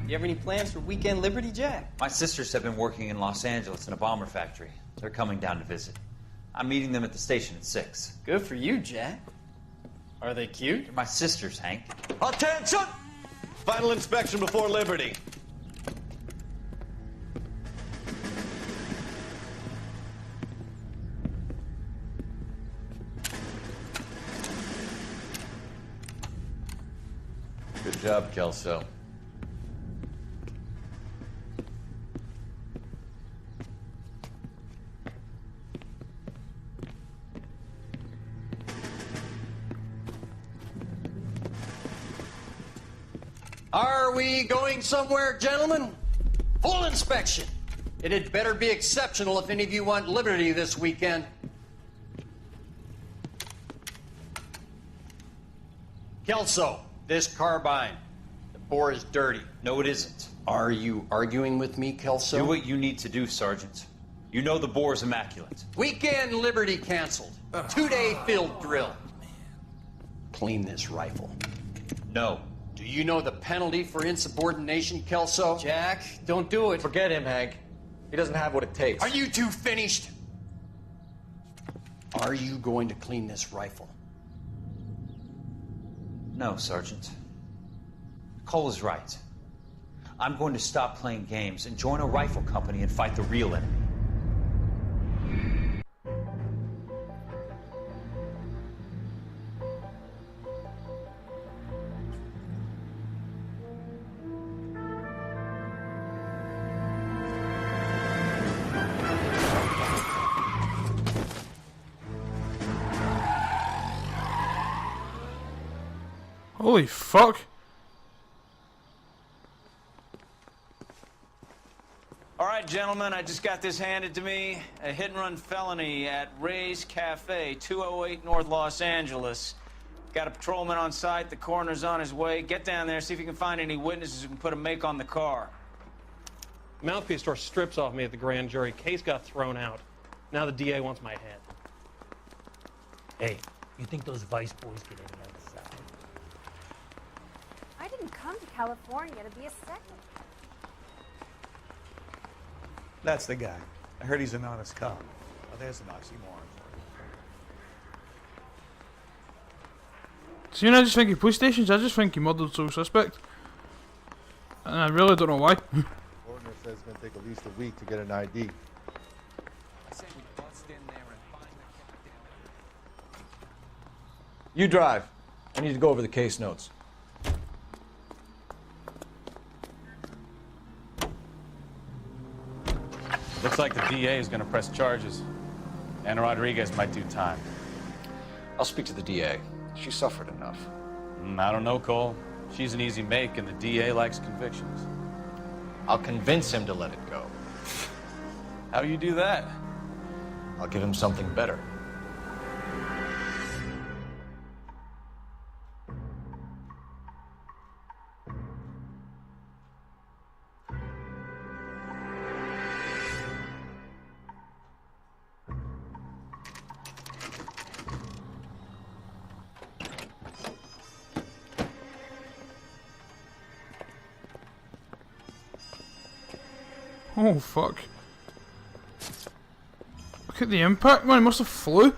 You have any plans for Weekend Liberty, Jack? My sisters have been working in Los Angeles in a bomber factory. They're coming down to visit. I'm meeting them at the station at 6. Good for you, Jack. Are they cute? They're my sisters, Hank. Attention! Final inspection before Liberty. Good job, Kelso. Are we going somewhere, gentlemen? Full inspection. It had better be exceptional if any of you want liberty this weekend. Kelso, this carbine. The bore is dirty. No, it isn't. Are you arguing with me, Kelso? Do what you need to do, Sergeant. You know the bore is immaculate. Weekend liberty canceled. 2-day field drill. Clean this rifle. No. Do you know the penalty for insubordination, Kelso? Jack, don't do it. Forget him, Hank. He doesn't have what it takes. Are you two finished? Are you going to clean this rifle? No, Sergeant. Cole is right. I'm going to stop playing games and join a rifle company and fight the real enemy. Holy fuck. All right, gentlemen, I just got this handed to me. A hit-and-run felony at Ray's Cafe, 208 North Los Angeles. Got a patrolman on site. The coroner's on his way. Get down there, see if you can find any witnesses who can put a make on the car. Mouthpiece tore strips off me at the grand jury. Case got thrown out. Now the DA wants my head. Hey, you think those Vice boys get any on the side? I didn't come to California to be a second. That's the guy. I heard he's an honest cop. Oh, there's an oxymoron. See, I just think of police stations, I just think he murdered Sole Suspect. And I really don't know why. Ordner says it's going to take at least a week to get an ID. You drive. I need to go over the case notes. Looks like the DA is going to press charges. Anna Rodriguez might do time. I'll speak to the DA. She suffered enough. I don't know, Cole. She's an easy make, and the DA likes convictions. I'll convince him to let it go. How do you do that? I'll give him something better. Oh fuck. Look at the impact, man, it must have flew.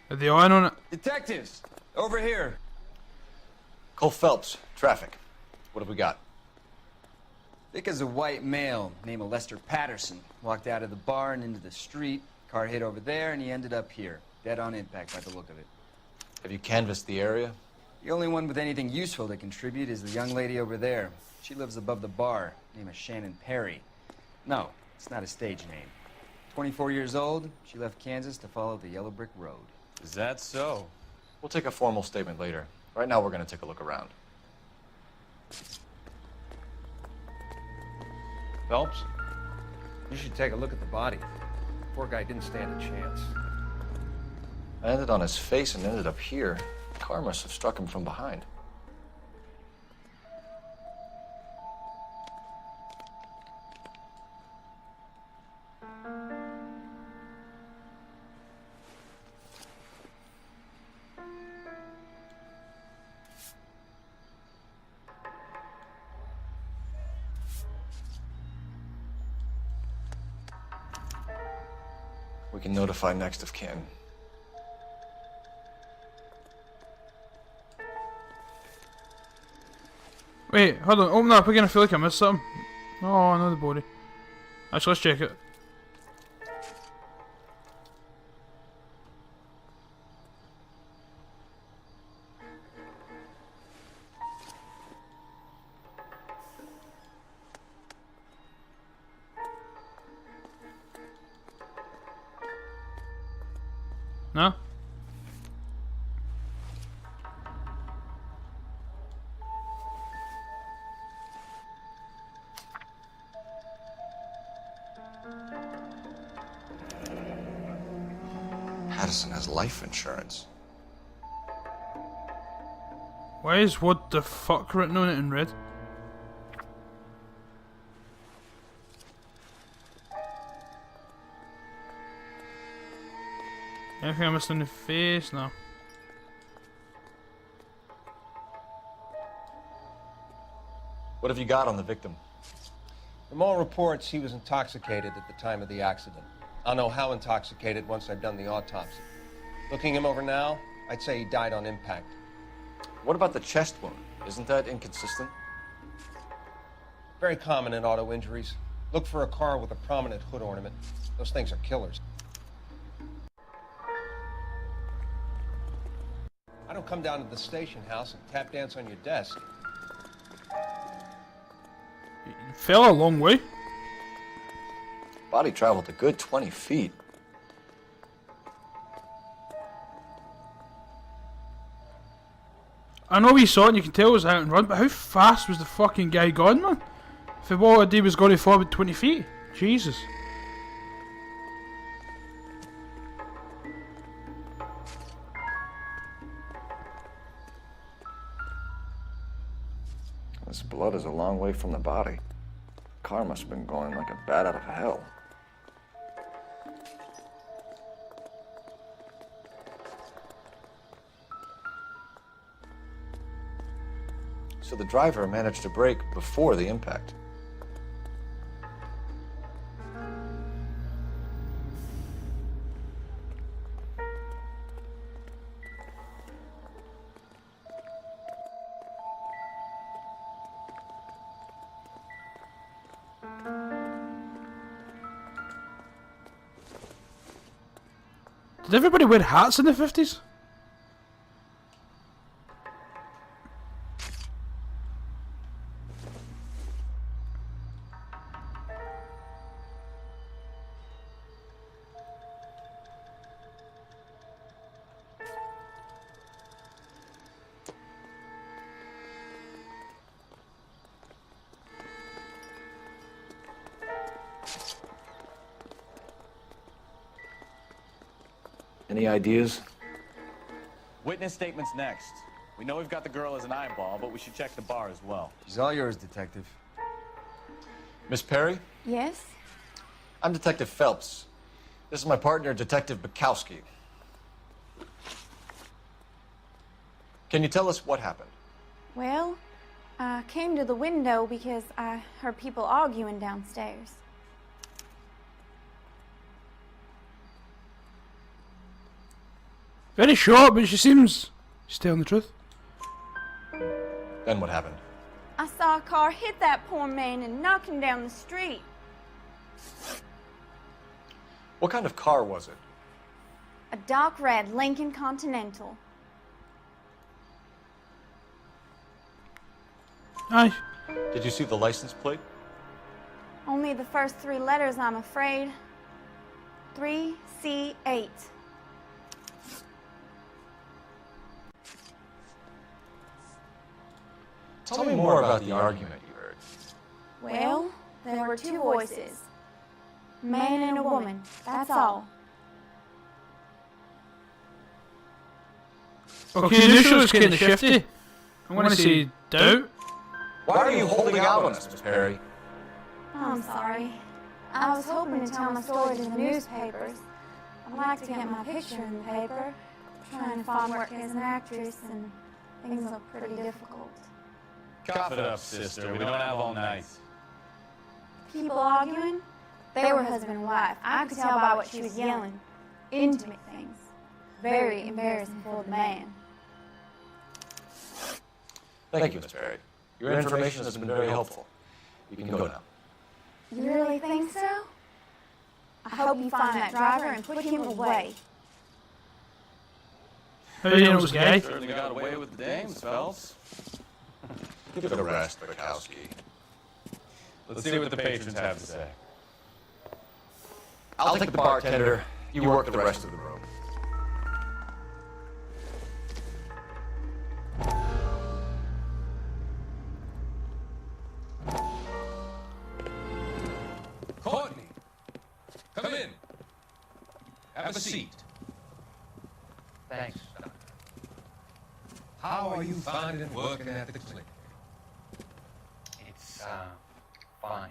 Had the iron on it. Detectives, over here. Cole Phelps, traffic. What have we got? Thick as a white male, name of Lester Patterson. Walked out of the bar and into the street. Car hit over there and he ended up here. Dead on impact by the look of it. Have you canvassed the area? The only one with anything useful to contribute is the young lady over there. She lives above the bar. Name is Shannon Perry. No, it's not a stage name. 24 years old, she left Kansas to follow the yellow brick road. Is that so? We'll take a formal statement later. Right now, we're going to take a look around. Phelps, you should take a look at the body. Poor guy didn't stand a chance. I landed on his face and ended up here. The car must have struck him from behind. We can notify next of kin. Wait, hold on, open that up again, I feel like I missed something. Oh, no, the body. Actually, let's check it. No? Patterson has life insurance. Why is what the fuck written on it in red? Anything I missed in the face? No. What have you got on the victim? From all reports, he was intoxicated at the time of the accident. I'll know how intoxicated once I've done the autopsy. Looking him over now, I'd say he died on impact. What about the chest wound? Isn't that inconsistent? Very common in auto injuries. Look for a car with a prominent hood ornament. Those things are killers. I don't come down to the station house and tap dance on your desk. Fell a long way. Body traveled a good 20 feet. I know we saw it and you can tell it was out and run, but how fast was the fucking guy gone, man? If it what he was going to fall about 20 feet. Jesus. This blood is a long way from the body. The car must have been going like a bat out of hell. So the driver managed to brake before the impact. Did everybody wear hats in the 50s? Any ideas? Witness statements next. We know we've got the girl as an eyeball, but we should check the bar as well. She's all yours, Detective. Miss Perry? Yes? I'm Detective Phelps. This is my partner, Detective Bukowski. Can you tell us what happened? Well, I came to the window because I heard people arguing downstairs. Very short, but she seems she's telling the truth. Then what happened? I saw a car hit that poor man and knock him down the street. What kind of car was it? A dark red Lincoln Continental. Aye. Did you see the license plate? Only the first three letters, I'm afraid. 3C8. Tell me more about the argument you heard. Well, there were two voices. A man and a woman, that's all. Okay, initially it's kind of shifty. I want to say doubt. Why are you holding out on us, Miss Perry? Oh, I'm sorry. I was hoping to tell my story to the newspapers. I'd like to get my picture in the paper. I'm trying to find work as an actress, and things look pretty difficult. Cough it up, sister. We don't have all night. People arguing? They were husband and wife. I could tell by what she was yelling. Intimate things. Very embarrassing for the man. Thank you, Miss Perry. Your information has been very helpful. You can go now. You really think so? I hope you find that driver and put him away. How do you know it was gay? Certainly got away with the dames, Phelps. Give it a rest, Bukowski. Let's see what the patrons have to say. I'll take the bartender. You work the rest of the room. Courtney, come in. Have a seat. Thanks. How are you finding working at the clinic? It's, fine.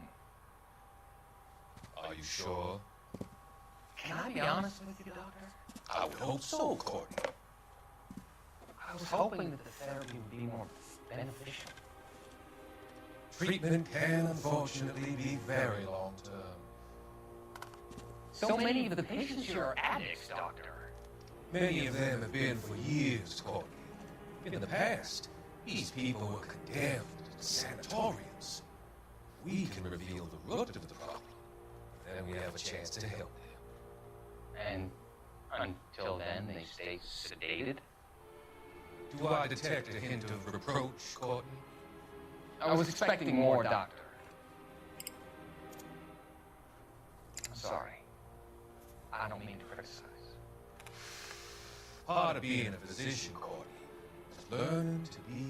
Are you sure? Can I be honest with you, Doctor? I would hope so, Courtney. I was hoping that the therapy would be more beneficial. Treatment can unfortunately be very long-term. So many of the patients here are addicts, Doctor. Many of them have been for years, Courtney. In the past, these people were condemned to sanatoriums. We can reveal the root of the problem, and then we have a chance to help them. And until then, they stay sedated? Do I detect a hint of reproach, Courtney? I was expecting more, Doctor. I'm sorry. I don't mean to criticize. Part of being a physician, Courtney, is learning to be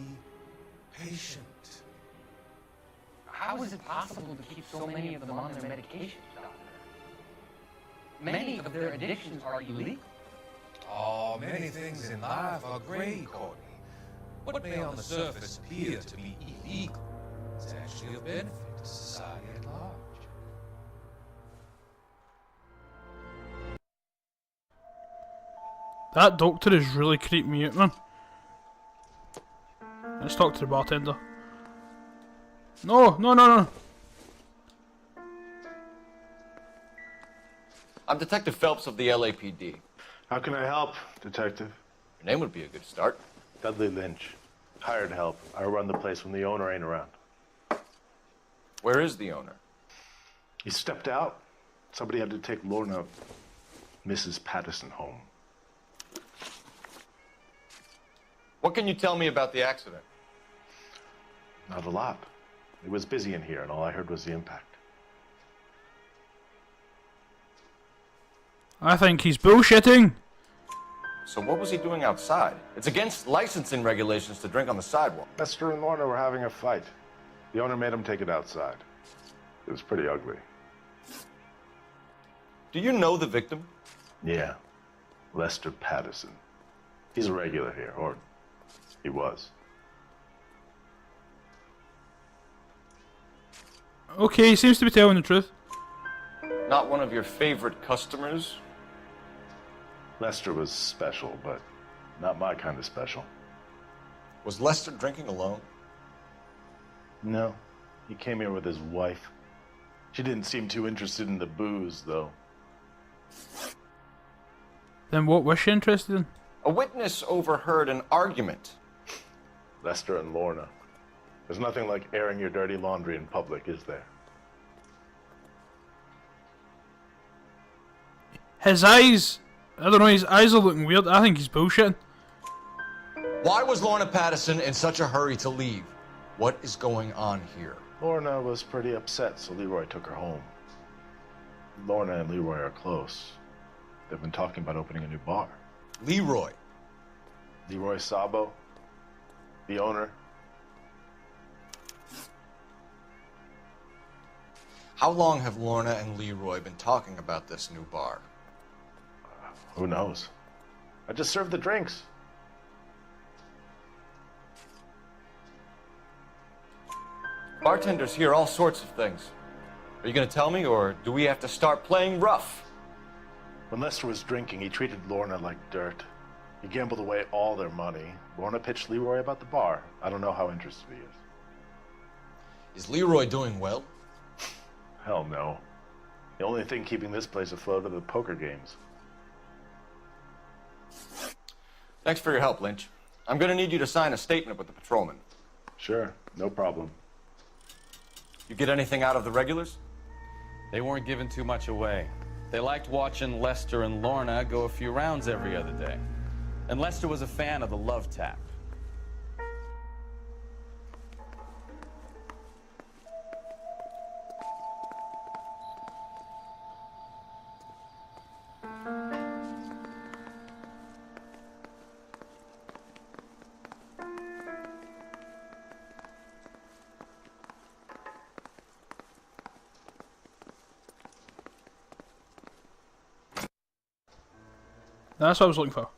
patient. How is it possible to keep so many of them on their medications, Doctor? Many of their addictions are illegal. Oh, many things in life are gray, Courtney. What may on the surface appear to be illegal is actually a benefit to society at large. That doctor is really creeping me out, man. Let's talk to the bartender. No, no, no, no. I'm Detective Phelps of the LAPD. How can I help, Detective? Your name would be a good start. Dudley Lynch. Hired help. I run the place when the owner ain't around. Where is the owner? He stepped out. Somebody had to take Lorna, Mrs. Patterson, home. What can you tell me about the accident? Not a lot. It was busy in here, and all I heard was the impact. I think he's bullshitting. So what was he doing outside? It's against licensing regulations to drink on the sidewalk. Lester and Lorna were having a fight. The owner made him take it outside. It was pretty ugly. Do you know the victim? Yeah. Lester Patterson. He's a regular here, or he was. Okay, he seems to be telling the truth. Not one of your favorite customers? Lester was special, but not my kind of special. Was Lester drinking alone? No. He came here with his wife. She didn't seem too interested in the booze, though. Then what was she interested in? A witness overheard an argument. Lester and Lorna. There's nothing like airing your dirty laundry in public, is there? His eyes, I don't know, his eyes are looking weird. I think he's bullshitting. Why was Lorna Patterson in such a hurry to leave? What is going on here? Lorna was pretty upset, so Leroy took her home. Lorna and Leroy are close. They've been talking about opening a new bar. Leroy? Leroy Sabo, the owner. How long have Lorna and Leroy been talking about this new bar? Who knows? I just served the drinks. Bartenders hear all sorts of things. Are you going to tell me, or do we have to start playing rough? When Lester was drinking, he treated Lorna like dirt. He gambled away all their money. Lorna pitched Leroy about the bar. I don't know how interested he is. Is Leroy doing well? Hell no. The only thing keeping this place afloat are the poker games. Thanks for your help, Lynch. I'm gonna need you to sign a statement with the patrolman. Sure, no problem. You get anything out of the regulars? They weren't giving too much away. They liked watching Lester and Lorna go a few rounds every other day. And Lester was a fan of the love tap. That's what I was looking for.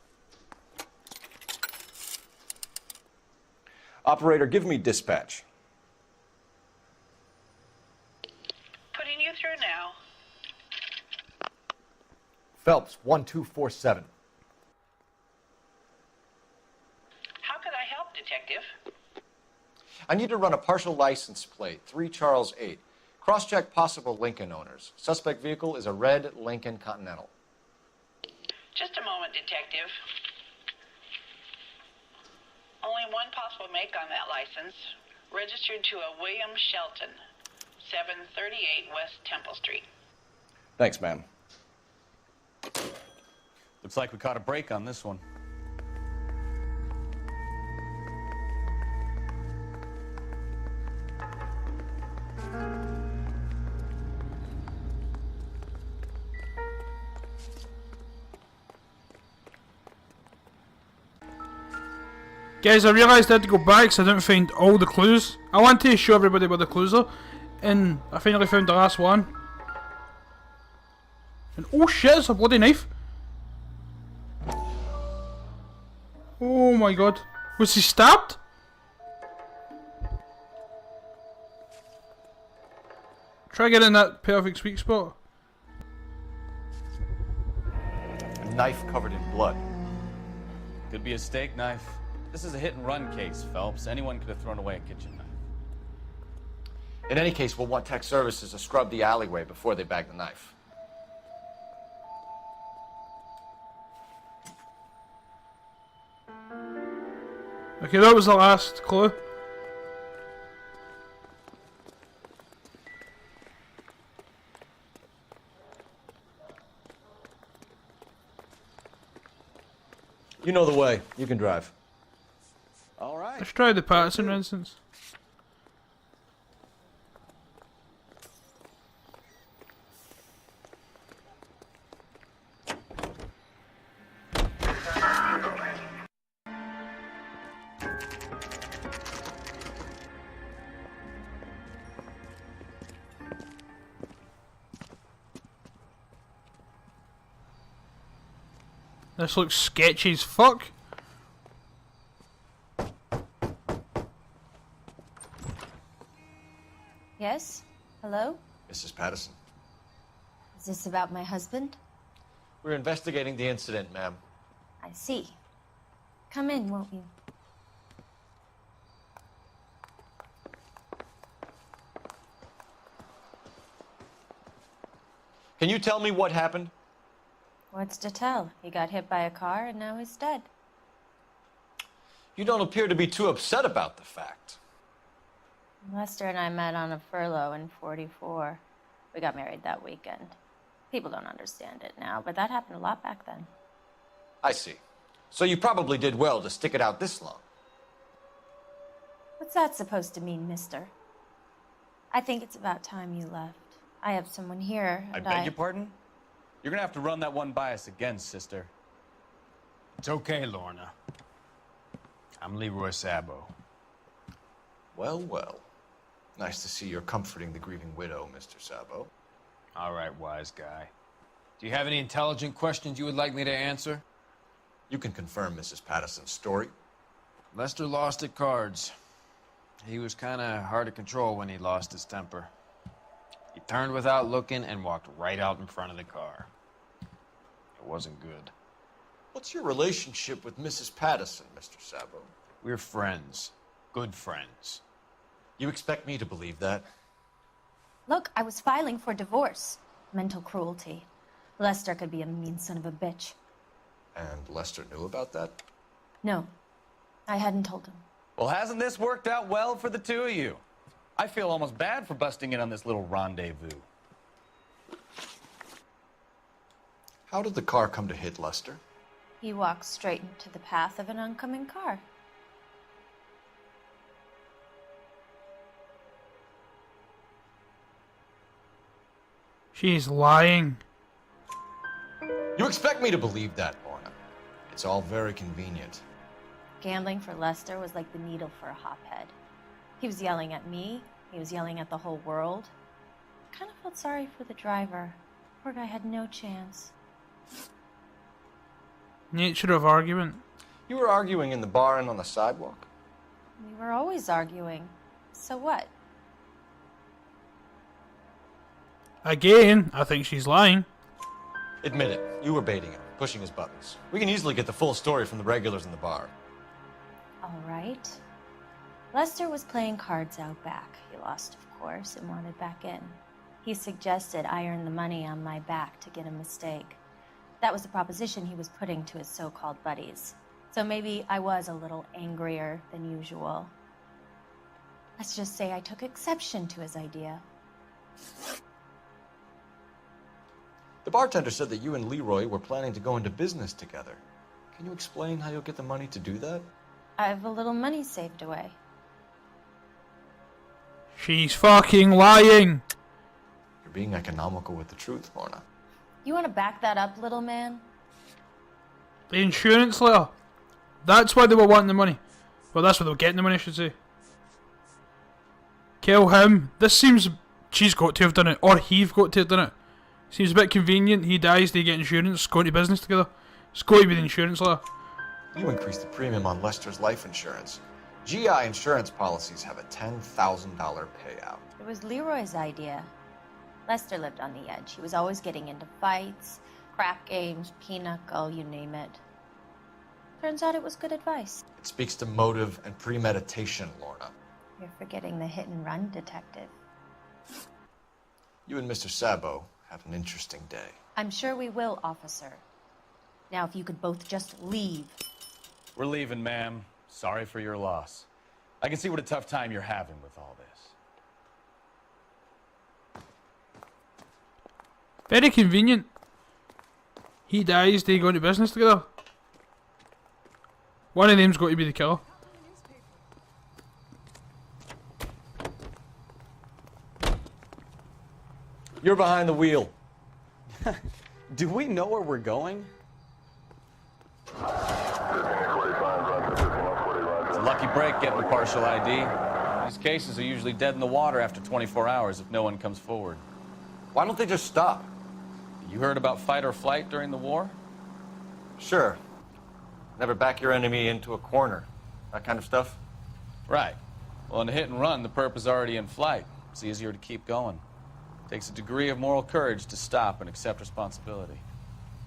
Operator, give me dispatch. Putting you through now. Phelps, 1247. How could I help, Detective? I need to run a partial license plate, 3 Charles 8. Cross-check possible Lincoln owners. Suspect vehicle is a red Lincoln Continental. Just a moment, Detective. Only one possible make on that license. Registered to a William Shelton, 738 West Temple Street. Thanks, ma'am. Looks like we caught a break on this one. Guys, I realised I had to go back because I didn't find all the clues. I want to show everybody where the clues are, and I finally found the last one. And oh shit, it's a bloody knife! Oh my god. Was he stabbed? Try getting that perfect sweet spot. A knife covered in blood. Could be a steak knife. This is a hit-and-run case, Phelps. Anyone could have thrown away a kitchen knife. In any case, we'll want tech services to scrub the alleyway before they bag the knife. Okay, that was the last clue. You know the way. You can drive. All right. Let's try the Patterson instance. This looks sketchy as fuck. Yes? Hello? Mrs. Patterson. Is this about my husband? We're investigating the incident, ma'am. I see. Come in, won't you? Can you tell me what happened? What's to tell? He got hit by a car and now he's dead. You don't appear to be too upset about the fact. Lester and I met on a furlough in '44. We got married that weekend. People don't understand it now, but that happened a lot back then. I see. So you probably did well to stick it out this long. What's that supposed to mean, mister? I think it's about time you left. I have someone here, I and beg your pardon? You're gonna have to run that one by us again, sister. It's okay, Lorna. I'm Leroy Sabo. Well, well. Nice to see you're comforting the grieving widow, Mr. Sabo. All right, wise guy. Do you have any intelligent questions you would like me to answer? You can confirm Mrs. Patterson's story. Lester lost at cards. He was kind of hard to control when he lost his temper. He turned without looking and walked right out in front of the car. It wasn't good. What's your relationship with Mrs. Patterson, Mr. Sabo? We're friends. Good friends. You expect me to believe that? Look, I was filing for divorce. mental cruelty. Lester could be a mean son of a bitch. And Lester knew about that? No, I hadn't told him. Well, hasn't this worked out well for the two of you? I feel almost bad for busting in on this little rendezvous. How did the car come to hit Lester? He walked straight into the path of an oncoming car. She's lying. You expect me to believe that, Lorna? It's all very convenient. Gambling for Lester was like the needle for a hophead. He was yelling at me. He was yelling at the whole world. I kind of felt sorry for the driver. Poor guy had no chance. Nature of argument. You were arguing in the bar and on the sidewalk? We were always arguing. So what? Again, I think she's lying. Admit it, you were baiting him, pushing his buttons. We can easily get the full story from the regulars in the bar. All right. Lester was playing cards out back. He lost, of course, and wanted back in. He suggested I earn the money on my back to get a mistake. That was the proposition he was putting to his so-called buddies. So maybe I was a little angrier than usual. Let's just say I took exception to his idea. The bartender said that you and Leroy were planning to go into business together. Can you explain how you'll get the money to do that? I have a little money saved away. She's fucking lying. You're being economical with the truth, Lorna. You want to back that up, little man? The insurance letter. That's why they were wanting the money. Well, that's why they were getting the money, I should say. Kill him. This seems... She's got to have done it. Or he've got to have done it. Seems a bit convenient. He dies, they get insurance, go into business together. It's got to be the insurance letter. You increased the premium on Lester's life insurance. GI insurance policies have a $10,000 payout. It was Leroy's idea. Lester lived on the edge. He was always getting into fights, crap games, pinochle, you name it. Turns out it was good advice. It speaks to motive and premeditation, Lorna. You're forgetting the hit-and-run detective. You and Mr. Sabo have an interesting day. I'm sure we will, officer. Now, if you could both just leave. We're leaving, ma'am. Sorry for your loss. I can see what a tough time you're having with all this. Very convenient. He dies, they go into business together. One of them's got to be the killer. You're behind the wheel. Do we know where we're going? It's a lucky break getting a partial ID. These cases are usually dead in the water after 24 hours if no one comes forward. Why don't they just stop? You heard about fight or flight during the war? Sure. Never back your enemy into a corner. That kind of stuff? Right. Well, in a hit and run, the perp is already in flight. It's easier to keep going. Takes a degree of moral courage to stop and accept responsibility.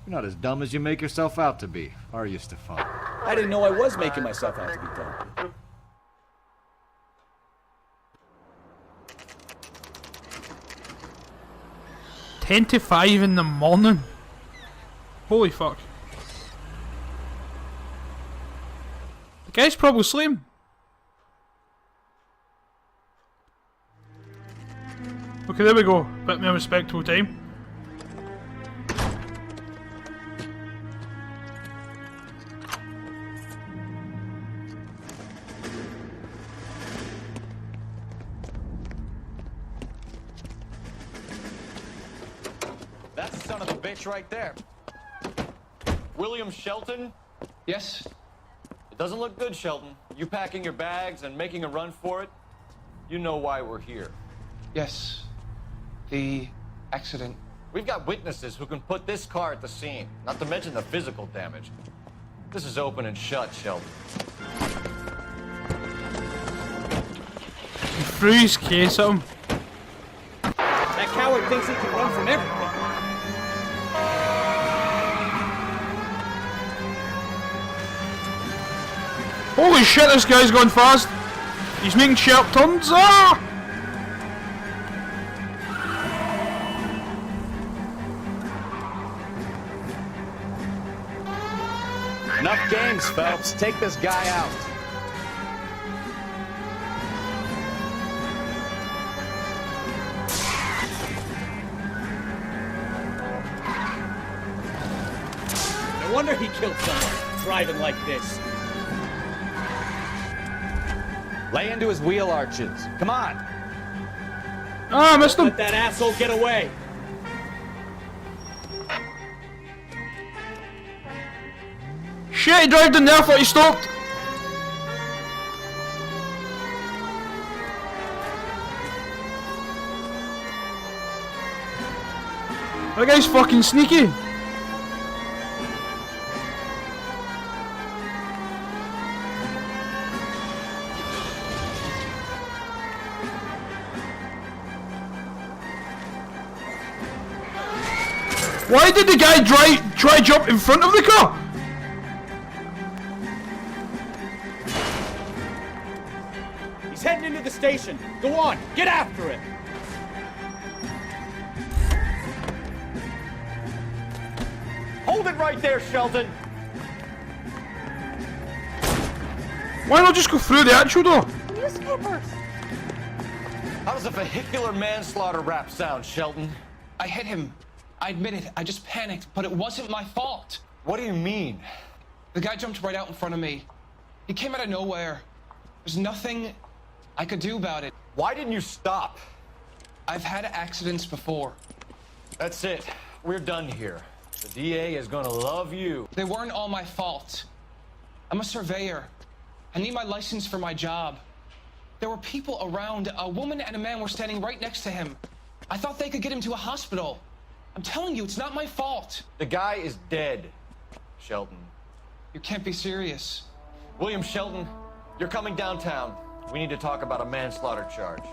You're not as dumb as you make yourself out to be, are you, Stefan? I didn't know I was making myself out to be dumb. Ten to 5 in the morning. Holy fuck. The guy's probably sleeping. Okay, there we go. Bit more respectable time. That's the son of a bitch right there. William Shelton? Yes? It doesn't look good, Shelton. You packing your bags and making a run for it? You know why we're here. Yes. The accident. We've got witnesses who can put this car at the scene, not to mention the physical damage. This is open and shut, Shelton. He threw his case at him. That coward thinks he can run from everything. Holy shit, this guy's going fast. He's making sharp turns. Ah! Enough games, Phelps. Take this guy out. No wonder he killed someone, driving like this. Lay into his wheel arches. Come on. Ah, I missed him. Let that asshole get away. Shit, he drove in there, I thought he stopped. That guy's fucking sneaky. Why did the guy try jump in front of the car? He's heading into the station. Go on, get after it. Hold it right there, Shelton. Why not just go through the actual door? Newspapers. How does a vehicular manslaughter rap sound, Shelton? I hit him. I admit it. I just panicked, but it wasn't my fault. What do you mean? The guy jumped right out in front of me. He came out of nowhere. There's nothing I could do about it. Why didn't you stop? I've had accidents before. That's it. We're done here. The DA is gonna love you. They weren't all my fault. I'm a surveyor. I need my license for my job. There were people around. A woman and a man were standing right next to him. I thought they could get him to a hospital. I'm telling you, it's not my fault. The guy is dead, Shelton. You can't be serious. William Shelton, you're coming downtown. We need to talk about a manslaughter charge.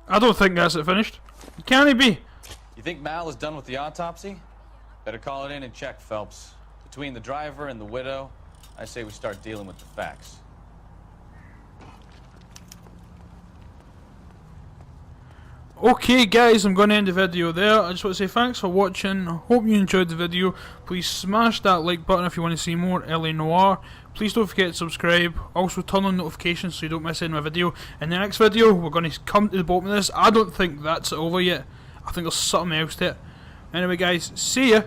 I don't think that's it finished. Can it be? You think Mal is done with the autopsy? Better call it in and check, Phelps. Between the driver and the widow, I say we start dealing with the facts. Okay guys, I'm going to end the video there. I just want to say thanks for watching. Hope you enjoyed the video. Please smash that like button if you want to see more LA Noire. Please don't forget to subscribe. Also turn on notifications so you don't miss any of my video. In the next video, we're going to come to the bottom of this. I don't think that's over yet. I think there's something else to it. Anyway guys, see ya.